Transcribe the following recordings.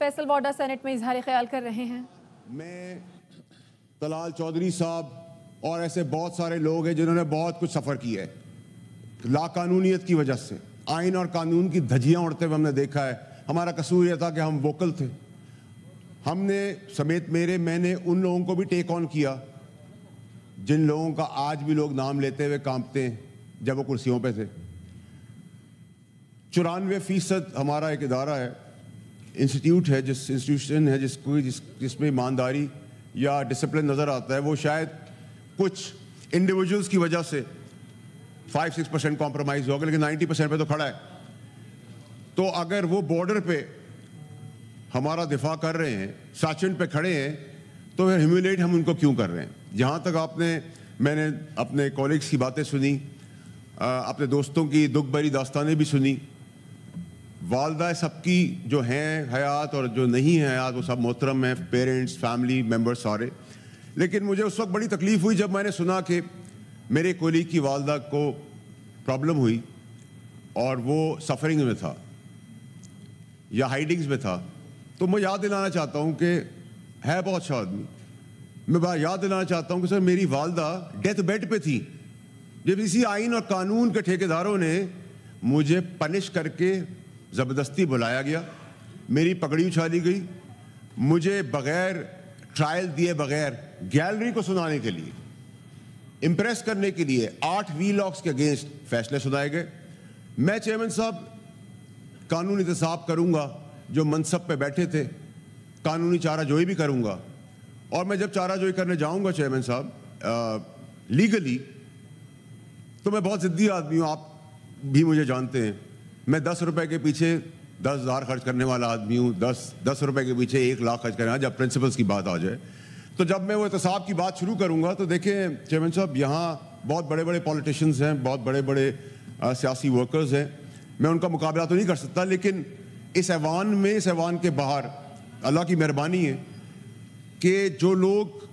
Faisal وارڈا Saint میں اظہار خیال کر رہے ہیں. میں طلال چودھری صاحب اور ایسے بہت سارے لوگ ہیں جنہوں نے بہت کچھ سفر کیا ہے لا قانونیت کی وجہ سے. آئین اور قانون کی دھجیاں اڑتے ہوئے ہم نے دیکھا ہے. ہمارا قصور یہ تھا کہ ہم ووکل تھے. ہم نے سمیت میں نے ان لوگوں کو بھی ٹیک آن کیا جن لوگوں کا آج بھی لوگ نام لیتے ہوئے کانپتے ہیں جب وہ کرسیوں پہ تھے. 94% ہمارا ایک ادارہ ہے, انسٹیٹیوٹ ہے, انسٹیٹیوشن ہے جس میں ایمانداری یا ڈسپلن نظر آتا ہے. وہ شاید کچھ انڈیویجولز کی وجہ سے 5-6% کمپرومائز ہوگا, لیکن 90% پہ تو کھڑا ہے. تو اگر وہ بارڈر پہ ہمارا دفاع کر رہے ہیں, ساچن پہ کھڑے ہیں, تو ہیومیلیٹ ہم ان کو کیوں کر رہے ہیں؟ جہاں تک میں نے اپنے کولیگز کی باتیں سنی, اپنے دوستوں کی دکھ بھری داستانیں بھی سنی. والدہ سب کی جو ہیں حیات اور جو نہیں ہیں حیات وہ سب محترم ہیں, پیرنٹس, فیملی ممبر سارے. لیکن مجھے اس وقت بڑی تکلیف ہوئی جب میں نے سنا کہ میرے کولیگ کی والدہ کو پرابلم ہوئی اور وہ سفرنگ میں تھا یا ہائیڈنگز میں تھا. تو میں یاد دلانا چاہتا ہوں کہ ہے بہت اچھا آدمی, میں یاد دلانا چاہتا ہوں کہ سر میری والدہ ڈیتھ بیڈ پہ تھی جب اسی آئین اور قانون کے ٹھیکیداروں نے مجھے پنش کر کے زبردستی بلایا گیا, میری پگڑی اچھالی گئی, مجھے بغیر ٹرائل دیے بغیر گیلری کو سنانے کے لیے, امپریس کرنے کے لیے 8 وی لاکس کے اگینسٹ فیصلے سنائے گئے. میں چیئرمین صاحب قانون احتساب کروں گا جو منصب پہ بیٹھے تھے, قانونی چارہ جوئی بھی کروں گا. اور میں جب چارہ جوئی کرنے جاؤں گا چیئرمین صاحب لیگلی, تو میں بہت ضدی آدمی ہوں, آپ بھی مجھے جانتے ہیں. میں 10 روپے کے پیچھے 10,000 خرچ کرنے والا آدمی ہوں, 10 روپے کے پیچھے 1 لاکھ خرچ کرنے والا, جب پرنسپلس کی بات آ جائے. تو جب میں وہ احتساب کی بات شروع کروں گا تو دیکھیں چیئرمین صاحب, یہاں بہت بڑے بڑے پولیٹیشنز ہیں, بہت بڑے بڑے سیاسی ورکرز ہیں. میں ان کا مقابلہ تو نہیں کر سکتا, لیکن اس ایوان میں, اس ایوان کے باہر اللہ کی مہربانی ہے کہ جو لوگ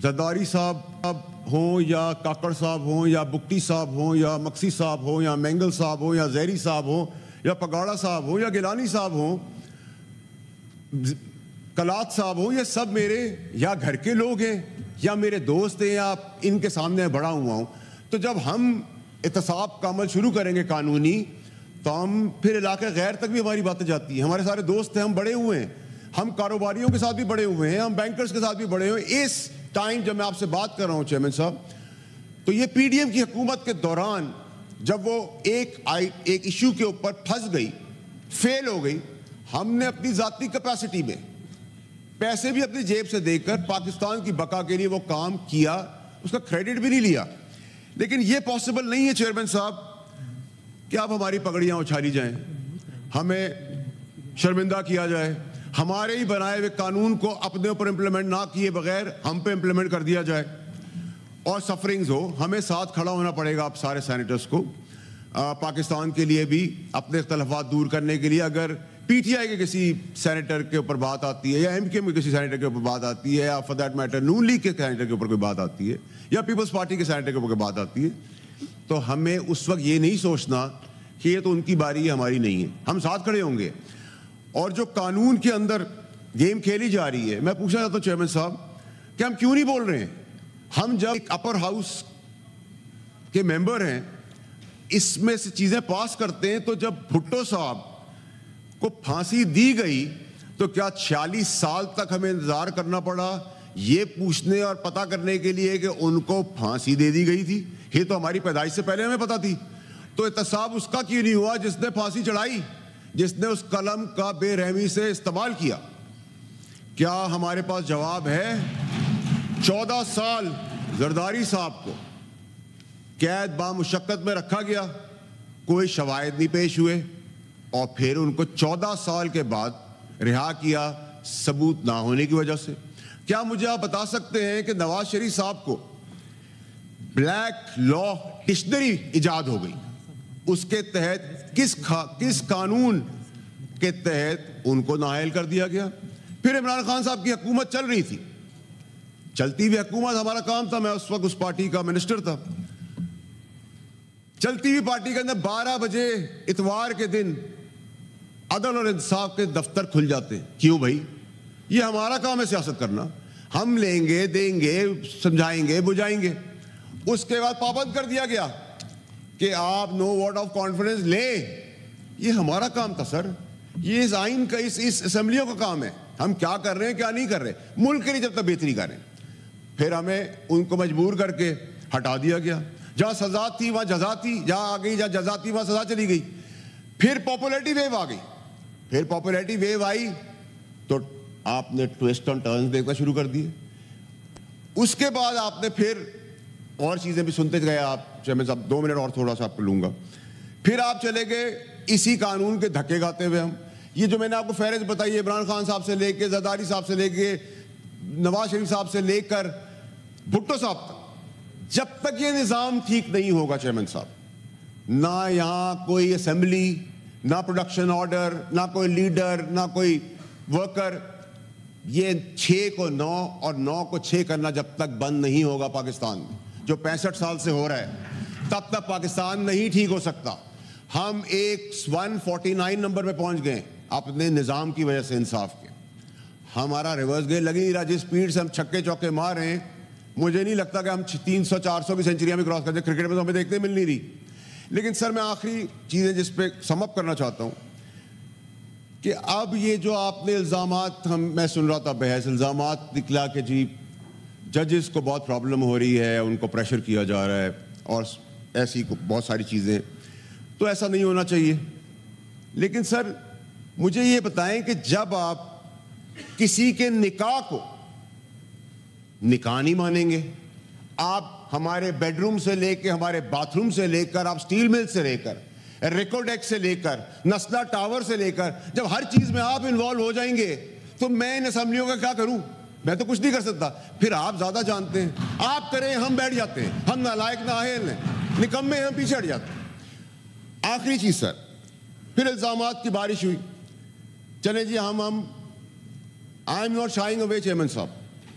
زرداری صاحب ہوں یا کاکڑ صاحب ہوں یا بکٹی صاحب ہوں یا مکسی صاحب ہوں یا مینگل صاحب ہوں یا زہری صاحب ہوں یا پگاڑا صاحب ہوں یا گیلانی صاحب ہوں, کلات صاحب ہوں, یہ سب میرے یا گھر کے لوگ ہیں یا میرے دوست ہیں یا ان کے سامنے بڑا ہوا ہوں. تو جب ہم احتساب کا عمل شروع کریں گے قانونی, تو ہم پھر علاقے غیر تک بھی ہماری باتیں جاتی ہیں. ہمارے سارے دوست ہیں, ہم بڑے ہوئے ہیں, ہم کاروباریوں کے ساتھ بھی بڑے ہوئے ہیں, ہم بینکرز کے ساتھ بھی بڑے ہوئے ہیں. اس ٹائم جب میں آپ سے بات کر رہا ہوں چیئرمین صاحب, تو یہ پی ڈی ایم کی حکومت کے دوران جب وہ ایک ایشو کے اوپر پھنس گئی, فیل ہو گئی, ہم نے اپنی ذاتی کیپیسٹی میں پیسے بھی اپنی جیب سے دے کر پاکستان کی بقا کے لیے وہ کام کیا, اس کا کریڈٹ بھی نہیں لیا. لیکن یہ پاسبل نہیں ہے چیئرمین صاحب کہ آپ ہماری پگڑیاں اچھالی جائیں, ہمیں شرمندہ کیا جائے, ہمارے ہی بنائے ہوئے قانون کو اپنے اوپر امپلیمنٹ نہ کیے بغیر ہم پہ امپلیمنٹ کر دیا جائے, اور سفرنگز ہو. ہمیں ساتھ کھڑا ہونا پڑے گا آپ سارے سینیٹرز کو, پاکستان کے لیے بھی اپنے اختلافات دور کرنے کے لیے. اگر پی ٹی آئی کے کسی سینیٹر کے اوپر بات آتی ہے یا ایم کیو ایم کے کسی سینیٹر کے اوپر بات آتی ہے یا for that matter Noon League کے سینیٹر کے اوپر کوئی بات آتی ہے یا پیپلز پارٹی کے سینیٹر کے اوپر کوئی بات آتی ہے, تو ہمیں اس وقت یہ نہیں سوچنا کہ یہ تو ان کی باری ہے, ہماری نہیں ہے. ہم ساتھ کھڑے ہوں گے. اور جو قانون کے اندر گیم کھیلی جا رہی ہے, میں پوچھنا چاہتا ہوں چیئرمین صاحب کہ ہم کیوں نہیں بول رہے ہیں؟ ہم جب ایک اپر ہاؤس کے ممبر ہیں, اس میں سے چیزیں پاس کرتے ہیں, تو جب بھٹو صاحب کو پھانسی دی گئی تو کیا 46 سال تک ہمیں انتظار کرنا پڑا یہ پوچھنے اور پتہ کرنے کے لیے کہ ان کو پھانسی دے دی گئی تھی؟ یہ تو ہماری پیدائش سے پہلے ہمیں پتہ تھی. تو احتساب اس کا کیوں نہیں ہوا جس نے پھانسی چڑھائی, جس نے اس قلم کا بے رحمی سے استعمال کیا؟ کیا ہمارے پاس جواب ہے؟ 14 سال زرداری صاحب کو قید بامشقت میں رکھا گیا, کوئی شواہد نہیں پیش ہوئے, اور پھر ان کو 14 سال کے بعد رہا کیا ثبوت نہ ہونے کی وجہ سے. کیا مجھے آپ بتا سکتے ہیں کہ نواز شریف صاحب کو بلیک لا ڈکشنری ایجاد ہو گئی, اس کے تحت کس قانون کے تحت ان کو نااہل کر دیا گیا؟ پھر عمران خان صاحب کی حکومت چل رہی تھی, چلتی ہوئی حکومت ہمارا کام تھا, میں اس وقت اس پارٹی کا منسٹر تھا. چلتی ہوئی پارٹی کے اندر 12 بجے اتوار کے دن عدل اور انصاف کے دفتر کھل جاتے ہیں. کیوں بھائی؟ یہ ہمارا کام ہے سیاست کرنا. ہم لیں گے, دیں گے, سمجھائیں گے, بجھائیں گے. اس کے بعد پابند کر دیا گیا کہ آپ نو ووٹ آف کانفیڈنس لیں. یہ ہمارا کام تھا سر. یہ اس آئین کا, اس اسمبلیوں کا کام ہے. ہم کیا کر رہے ہیں, کیا نہیں کر رہے, ملک کے لیے جب تک بہتری کریں. پھر ہمیں ان کو مجبور کر کے ہٹا دیا گیا. جہاں سزا تھی وہاں جزا تھی, جہاں آ گئی جہاں جزا تھی وہاں سزا چلی گئی. پھر پاپولیرٹی ویو آ گئی. پھر پاپولیرٹی ویو آئی تو آپ نے ٹویسٹ اینڈ ٹرنز دیکھنا شروع کر دیے. اس کے بعد آپ نے پھر اور چیزیں بھی سنتے گئے. آپ چیئرمین صاحب 2 منٹ اور تھوڑا سا آپ کو لوں گا. پھر آپ چلے گئے اسی قانون کے دھکے کھاتے ہوئے. ہم یہ جو میں نے آپ کو فہرست بتائی ہے, عمران خان صاحب سے لے کے, زرداری صاحب سے لے کے, نواز شریف صاحب سے لے کر بھٹو صاحب تک, جب تک یہ نظام ٹھیک نہیں ہوگا چیئرمین صاحب, نہ یہاں کوئی اسمبلی, نہ پروڈکشن آرڈر, نہ کوئی لیڈر, نہ کوئی ورکر, یہ 6 کو 9 اور 9 کو 6 کرنا جب تک بند نہیں ہوگا پاکستان میں, جو 65 سال سے ہو رہا ہے, تب تک پاکستان نہیں ٹھیک ہو سکتا. ہم ایک 149 نمبر پہ پہنچ گئے اپنے نظام کی وجہ سے, انصاف کے. ہمارا ریورس گیئر لگ نہیں رہا. جس سپیڈ سے ہم چھکے چوکے مار رہے ہیں, مجھے نہیں لگتا کہ ہم 300-400 کی سینچریاں بھی کراس کر دیں. کرکٹ میں تو ہمیں دیکھنے مل نہیں رہی. لیکن سر میں آخری چیزیں جس پہ سم اپ کرنا چاہتا ہوں کہ اب یہ جو آپ نے الزامات, میں سن رہا تھا بحث, الزامات نکلا کہ جی ججز کو بہت پرابلم ہو رہی ہے, ان کو پریشر کیا جا رہا ہے, اور ایسی بہت ساری چیزیں. تو ایسا نہیں ہونا چاہیے. لیکن سر مجھے یہ بتائیں کہ جب آپ کسی کے نکاح کو نکاح نہیں مانیں گے, آپ ہمارے بیڈ روم سے لے کے, ہمارے باتھ روم سے لے کر, آپ اسٹیل مل سے لے کر, ریکارڈ ایکٹ سے لے کر, نسلا ٹاور سے لے کر, جب ہر چیز میں آپ انوالو ہو جائیں گے تو میں ان اسمبلیوں کا کیا کروں؟ میں تو کچھ نہیں کر سکتا. پھر آپ زیادہ جانتے ہیں, آپ کریں, ہم بیٹھ جاتے ہیں, ہم نالائق نااہل ہیں, نکمے, ہم پیچھے ہٹ جاتے ہیں. آخری چیز سر, پھر الزامات کی بارش ہوئی. چلیں جی ہم I am not shining away chairman صاحب.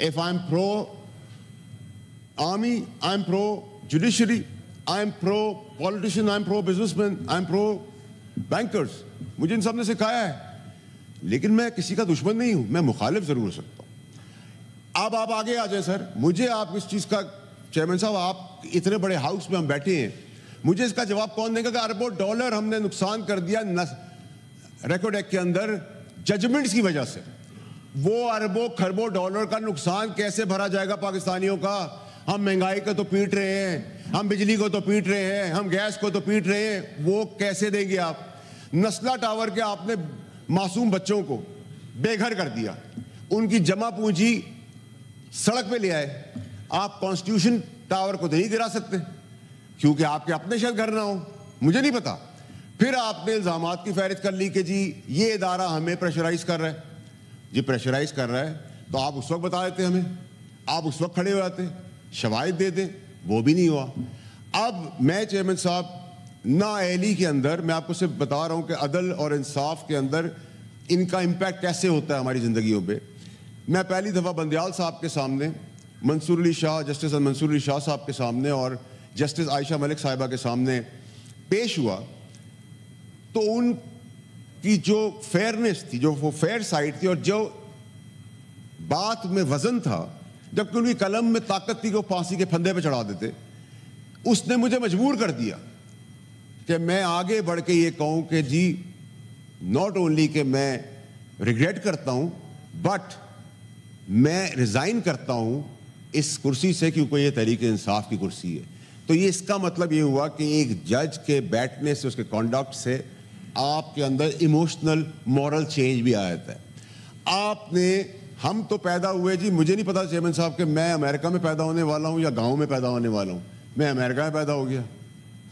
If I'm pro-army, I'm pro-judiciary, I'm pro-politician, I'm pro-businessman, I'm pro-bankers. مجھے ان سب نے سکھایا ہے. لیکن میں کسی کا دشمن نہیں ہوں, میں مخالف ضرور ہو سکتا ہوں. اب آپ آگے آ جائیں سر. مجھے آپ اس چیز کا, چیئرمین صاحب آپ اتنے بڑے ہاؤس میں ہم بیٹھے ہیں, مجھے اس کا جواب کون دے گا کہ اربوں ڈالر ہم نے نقصان کر دیا ریکارڈ ایکٹ کے اندر ججمنٹس کی وجہ سے. وہ اربوں کھربوں ڈالر کا نقصان کیسے بھرا جائے گا پاکستانیوں کا؟ ہم مہنگائی کو تو پیٹ رہے ہیں, ہم بجلی کو تو پیٹ رہے ہیں, ہم گیس کو تو پیٹ رہے ہیں, وہ کیسے دیں گے آپ؟ نسلا ٹاور کے آپ نے معصوم بچوں کو بے گھر کر دیا, ان کی جمع پونجی سڑک پہ لے آئے. آپ کانسٹیٹیوشن ٹاور کو تو نہیں گرا سکتے کیونکہ آپ کے اپنے شاید گھر نہ ہو, مجھے نہیں پتا. پھر آپ نے الزامات کی فہرست کر لی کہ جی یہ ادارہ ہمیں پریشرائز کر رہا ہے. جی پریشرائز کر رہا ہے تو آپ اس وقت بتا دیتے ہمیں, آپ اس وقت کھڑے ہو جاتے, شواہد دے دیں. وہ بھی نہیں ہوا. اب میں چیئرمین صاحب نااہلی کے اندر, میں آپ کو صرف بتا رہا ہوں کہ عدل اور انصاف کے اندر ان کا امپیکٹ کیسے ہوتا ہے ہماری زندگیوں پہ. میں پہلی دفعہ بندیال صاحب کے سامنے, منصور علی شاہ, جسٹس منصور علی شاہ صاحب کے سامنے اور جسٹس عائشہ ملک صاحبہ کے سامنے پیش ہوا تو ان کی جو فیئرنیس تھی, جو وہ فیئر سائڈ تھی, اور جو بات میں وزن تھا, جبکہ ان کی قلم میں طاقت تھی کہ وہ پھانسی کے پھندے پہ چڑھا دیتے, اس نے مجھے مجبور کر دیا کہ میں آگے بڑھ کے یہ کہوں کہ جی ناٹ اونلی کہ میں ریگریٹ کرتا ہوں بٹ میں ریزائن کرتا ہوں اس کرسی سے کیونکہ یہ تحریک انصاف کی کرسی ہے. تو یہ اس کا مطلب یہ ہوا کہ ایک جج کے بیٹھنے سے, اس کے کانڈکٹ سے آپ کے اندر ایموشنل مورل چینج بھی آیا ہے. آپ نے, ہم تو پیدا ہوئے جی, مجھے نہیں پتا چیئرمین صاحب کہ میں امریکہ میں پیدا ہونے والا ہوں یا گاؤں میں پیدا ہونے والا ہوں. میں امریکہ میں پیدا ہو گیا,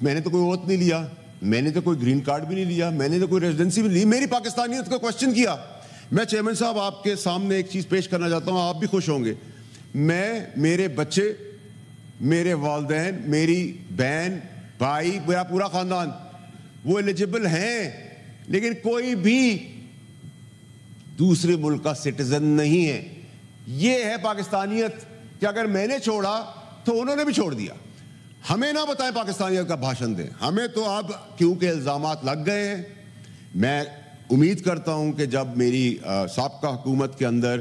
میں نے تو کوئی اوت نہیں لیا, میں نے تو کوئی گرین کارڈ بھی نہیں لیا, میں نے تو کوئی ریزیڈنسی بھی نہیں لی, میری پاکستانیت کو کوشچن کیا. میں چیئرمین صاحب آپ کے سامنے ایک چیز پیش کرنا چاہتا ہوں, آپ بھی خوش ہوں گے. میں, میرے بچے, میرے والدین, میری بہن, بھائی, میرا پورا خاندان وہ ایلیجبل ہیں, لیکن کوئی بھی دوسرے ملک کا سٹیزن نہیں ہے. یہ ہے پاکستانیت کہ اگر میں نے چھوڑا تو انہوں نے بھی چھوڑ دیا. ہمیں نہ بتائیں پاکستانیت کا بھاشن دیں, ہمیں تو اب کیونکہ الزامات لگ گئے ہیں, میں امید کرتا ہوں کہ جب میری سابقہ حکومت کے اندر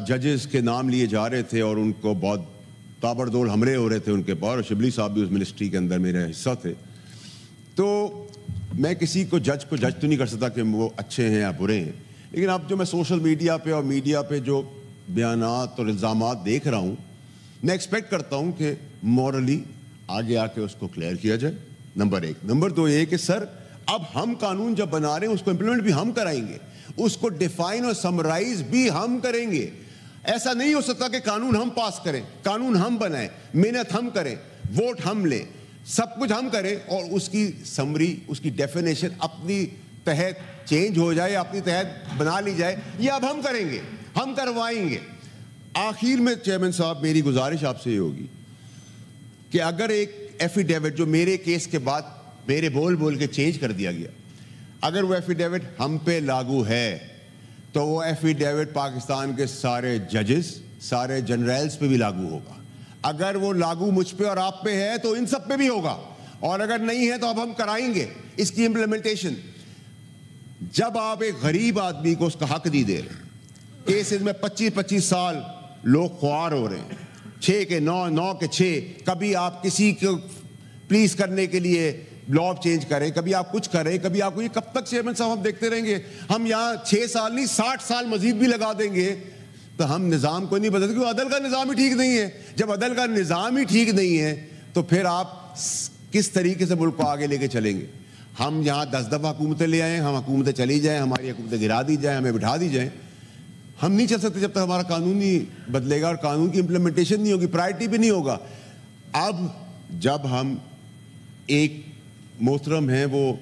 ججز کے نام لیے جا رہے تھے اور ان کو بہت تابڑتوڑ حملے ہو رہے تھے ان کے پر، اور شبلی صاحب بھی اس منسٹری کے اندر میرے حصہ تھے، تو میں کسی کو جج تو نہیں کر سکتا کہ وہ اچھے ہیں یا برے ہیں، لیکن اب جو میں سوشل میڈیا پہ اور میڈیا پہ جو بیانات اور الزامات دیکھ رہا ہوں، میں ایکسپیکٹ کرتا ہوں کہ مورلی آگے آ کے اس کو کلیئر کیا جائے، نمبر ایک۔ نمبر دو یہ کہ سر اب ہم قانون جب بنا رہے ہیں اس کو امپلیمنٹ بھی ہم کرائیں گے، اس کو ڈیفائن اور سمرائز بھی ہم کریں گے۔ ایسا نہیں ہو سکتا کہ قانون ہم پاس کریں، قانون ہم بنائیں، محنت ہم کریں، ووٹ ہم لیں، سب کچھ ہم کریں اور اس کی سمری، اس کی ڈیفینیشن اپنی تحت چینج ہو جائے، اپنی تحت بنا لی جائے۔ یہ اب ہم کریں گے، ہم کروائیں گے۔ آخر میں چیئرمین صاحب میری گزارش آپ سے یہ ہوگی کہ اگر ایک ایفیڈیوٹ جو میرے کیس کے بعد میرے بول کے چینج کر دیا گیا، اگر وہ ایفیڈیوٹ ہم پہ لاگو ہے تو وہ ایفیڈیوٹ پاکستان کے سارے ججز، سارے جنرلز پہ بھی لاگو ہوگا۔ اگر وہ لاگو مجھ پہ اور آپ پہ ہے تو ان سب پہ بھی ہوگا، اور اگر نہیں ہے تو اب ہم کرائیں گے اس کی امپلیمنٹیشن۔ جب آپ ایک غریب آدمی کو اس کا حق نہیں دے رہے، کیسز میں 25 سال لوگ خوار ہو رہے ہیں، 6 کے 9 کے 6، کبھی آپ کسی کو پلیز کرنے کے لیے لا چینج کریں، کبھی آپ کچھ کریں، کبھی آپ کو، یہ کب تک چیئرمین صاحب ہم دیکھتے رہیں گے؟ ہم یہاں 6 سال نہیں 60 سال مزید بھی لگا دیں گے تو ہم نظام کو نہیں بدلتے، کیونکہ عدل کا نظام ہی ٹھیک نہیں ہے۔ جب عدل کا نظام ہی ٹھیک نہیں ہے تو پھر آپ کس طریقے سے ملک کو آگے لے کے چلیں گے؟ ہم یہاں 10 دفعہ حکومتیں لے آئیں، ہم حکومتیں چلی جائیں، ہماری حکومتیں گرا دی جائیں، ہمیں بٹھا دی جائیں، ہم نہیں چل سکتے جب تک ہمارا قانون نہیں بدلے گا اور قانون کی امپلیمنٹیشن نہیں ہوگی، پرائرٹی بھی نہیں ہوگا۔ اب جب ہم ایک محترم ہیں وہ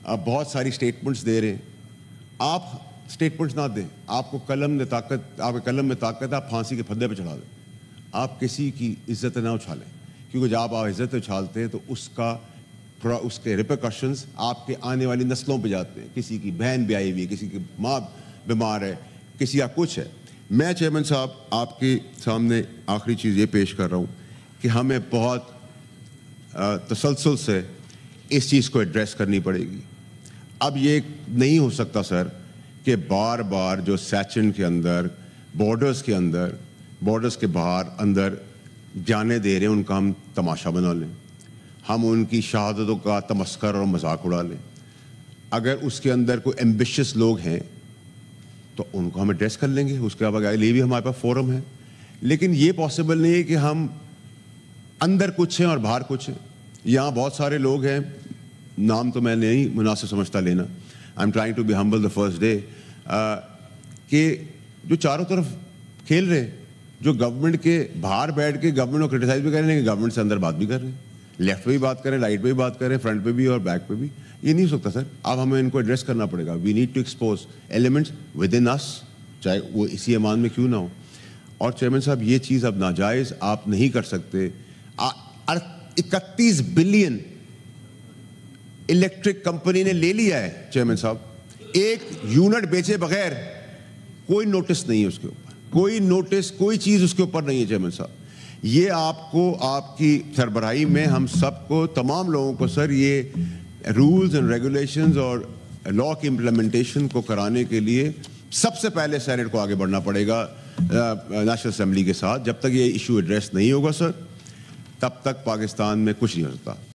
بہت ساری سٹیٹمنٹس دے رہے ہیں، آپ سٹیٹمنٹس نہ دیں، آپ کو قلم میں طاقت، آپ کے قلم میں طاقت ہے، آپ پھانسی کے پھندے پہ چڑھا دیں، آپ کسی کی عزت نہ اچھالیں، کیونکہ جب آپ عزت اچھالتے ہیں تو اس کے ریپرکشنز آپ کے آنے والی نسلوں پہ جاتے ہیں۔ کسی کی بہن بھی آئی ہوئی ہے، کسی کی ماں بیمار ہے، کسی کا کچھ ہے۔ میں چیئرمین صاحب آپ کے سامنے آخری چیز یہ پیش کر رہا ہوں کہ ہمیں بہت تسلسل سے اس چیز کو ایڈریس کرنی پڑے گی۔ اب یہ نہیں ہو سکتا سر کہ بار بار جو سیچن کے اندر، بارڈرز کے اندر، بارڈرز کے باہر اندر جانے دے رہے ہیں ان کا ہم تماشا بنا لیں، ہم ان کی شہادتوں کا تمسخر اور مذاق اڑا لیں۔ اگر اس کے اندر کوئی ایمبیشس لوگ ہیں تو ان کو ہم ایڈریس کر لیں گے، اس کے بغیر لیے بھی ہمارے پاس فورم ہے، لیکن یہ پاسبل نہیں ہے کہ ہم اندر کچھ ہیں اور باہر کچھ ہیں۔ یہاں بہت سارے لوگ ہیں، نام تو میں نہیں مناسب سمجھتا لینا، I am trying to be humble the first day, کہ جو چاروں طرف کھیل رہے ہیں، جو گورنمنٹ کے باہر بیٹھ کے گورنمنٹ کو کرٹیسائز بھی کر رہے ہیں، گورنمنٹ سے اندر بات بھی کر رہے ہیں، لیفٹ پہ بھی بات کریں، رائٹ پہ بھی بات کریں، فرنٹ پہ بھی اور بیک پہ بھی۔ یہ نہیں ہو سکتا سر، اب ہمیں ان کو ایڈریس کرنا پڑے گا۔ We need to expose elements within اس، چاہے وہ اسی ایمان میں کیوں نہ ہو۔ اور چیئرمین صاحب یہ چیز اب ناجائز آپ نہیں کر سکتے۔ 31 بلین الیکٹرک کمپنی نے لے لیا ہے چیئرمین صاحب، ایک یونٹ بیچے بغیر، کوئی نوٹس نہیں ہے اس کے اوپر، کوئی نوٹس، کوئی چیز اس کے اوپر نہیں ہے چیئرمین صاحب۔ یہ آپ کو، آپ کی سربراہی میں ہم سب کو، تمام لوگوں کو سر یہ رولز اینڈ ریگولیشنز اور لا کی امپلیمنٹیشن کو کرانے کے لیے سب سے پہلے سینٹ کو آگے بڑھنا پڑے گا نیشنل اسمبلی کے ساتھ۔ جب تک یہ ایشو ایڈریس نہیں ہوگا سر، تب تک پاکستان میں کچھ نہیں ہو سکتا۔